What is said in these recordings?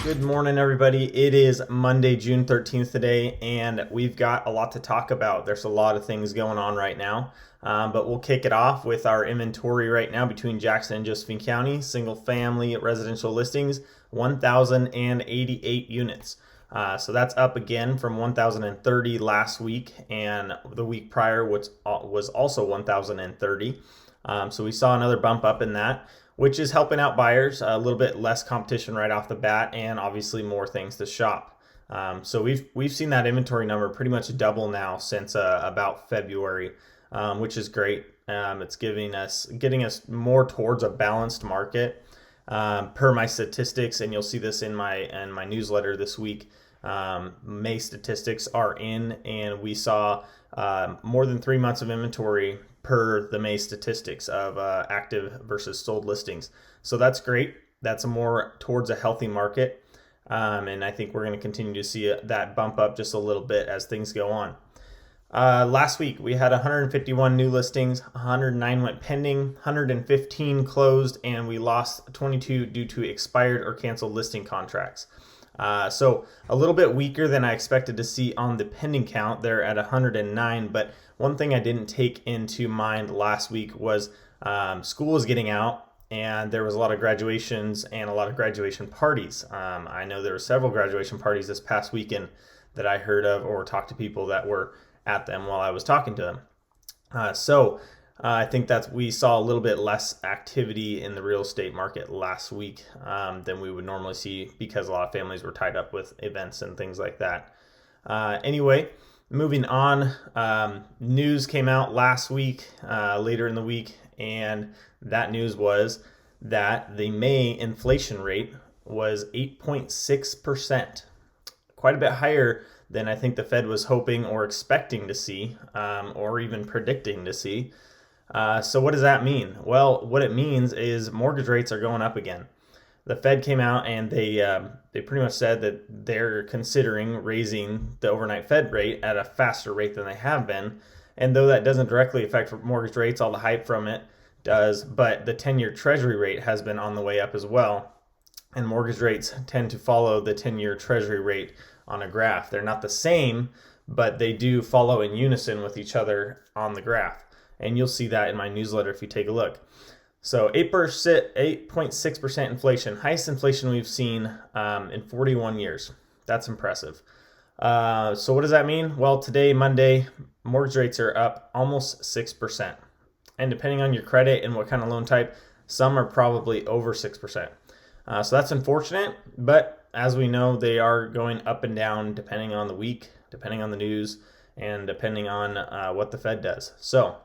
Good morning, everybody. It is Monday, June 13th today, and we've got a lot to talk about. There's a lot of things going on right now, but we'll kick it off with our inventory right now between Jackson and Josephine County. Single family residential listings, 1,088 units. So that's up again from 1,030 last week, and the week prior was also 1,030. So we saw another bump up in that, which is helping out buyers. A little bit less competition right off the bat, and obviously more things to shop. So we've seen that inventory number pretty much double now since about February, which is great. It's getting us more towards a balanced market per my statistics, and you'll see this in my newsletter this week. May statistics are in, and we saw more than 3 months of inventory per the May statistics of active versus sold listings. So that's great. That's more towards a healthy market. And I think we're going to continue to see that bump up just a little bit as things go on. Last week, we had 151 new listings, 109 went pending, 115 closed, and we lost 22 due to expired or canceled listing contracts. So a little bit weaker than I expected to see on the pending count there at 109. But one thing I didn't take into mind last week was school is getting out, and there was a lot of graduations and a lot of graduation parties. I know there were several graduation parties this past weekend that I heard of or talked to people that were at them while I was talking to them. I think that we saw a little bit less activity in the real estate market last week than we would normally see because a lot of families were tied up with events and things like that. Anyway, moving on, news came out last week, later in the week, and that news was that the May inflation rate was 8.6%, quite a bit higher than I think the Fed was hoping or expecting to see, or even predicting to see. So what does that mean? Well, what it means is mortgage rates are going up again. The Fed came out and they pretty much said that they're considering raising the overnight Fed rate at a faster rate than they have been. And though that doesn't directly affect mortgage rates, all the hype from it does, but the 10-year Treasury rate has been on the way up as well. And mortgage rates tend to follow the 10-year Treasury rate on a graph. They're not the same, but they do follow in unison with each other on the graph. And you'll see that in my newsletter if you take a look. So 8.6% inflation, highest inflation we've seen in 41 years. That's impressive. So what does that mean? Well, today, Monday, mortgage rates are up almost 6%. And depending on your credit and what kind of loan type, some are probably over 6%. So that's unfortunate, but as we know, they are going up and down depending on the week, depending on the news, and depending on what the Fed does. So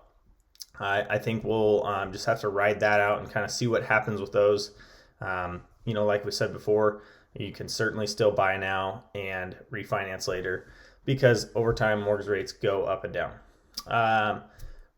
I think we'll just have to ride that out and kind of see what happens with those. Like we said before, you can certainly still buy now and refinance later because over time mortgage rates go up and down.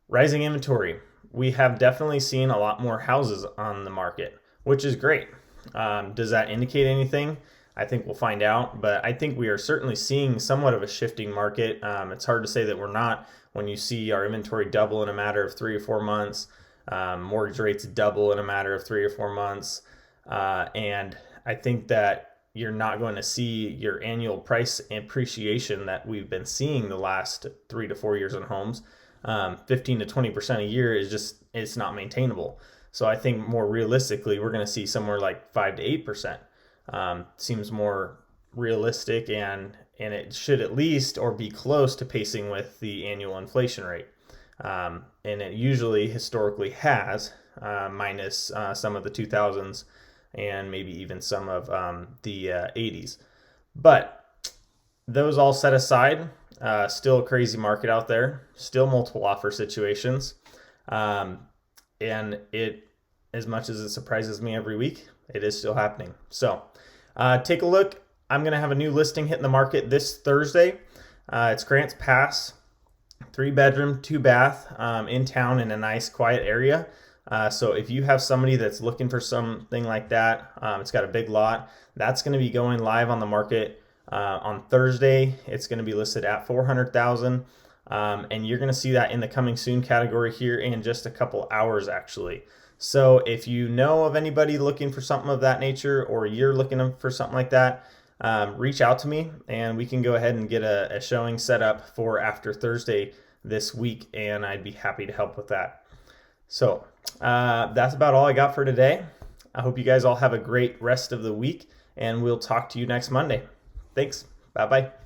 Rising inventory. We have definitely seen a lot more houses on the market, which is great. Does that indicate anything? I think we'll find out, but I think we are certainly seeing somewhat of a shifting market. It's hard to say that we're not when you see our inventory double in a matter of 3 or 4 months, mortgage rates double in a matter of 3 or 4 months. And I think that you're not going to see your annual price appreciation that we've been seeing the last 3 to 4 years on homes. 15 to 20% a year it's not maintainable. So I think more realistically, we're going to see somewhere like 5 to 8%. Seems more realistic, and it should at least or be close to pacing with the annual inflation rate. And it usually historically has, minus some of the 2000s and maybe even some of the 80s. But those all set aside, still a crazy market out there, still multiple offer situations. And it, as much as it surprises me every week, it is still happening. So take a look. I'm going to have a new listing hitting the market this Thursday. It's Grants Pass, 3-bedroom, 2-bath in town in a nice quiet area. So if you have somebody that's looking for something like that, it's got a big lot, that's going to be going live on the market on Thursday. It's going to be listed at $400,000. And you're going to see that in the coming soon category here in just a couple hours, actually. So if you know of anybody looking for something of that nature, or you're looking for something like that, reach out to me and we can go ahead and get a showing set up for after Thursday this week, and I'd be happy to help with that. So that's about all I got for today. I hope you guys all have a great rest of the week, and we'll talk to you next Monday. Thanks. Bye-bye.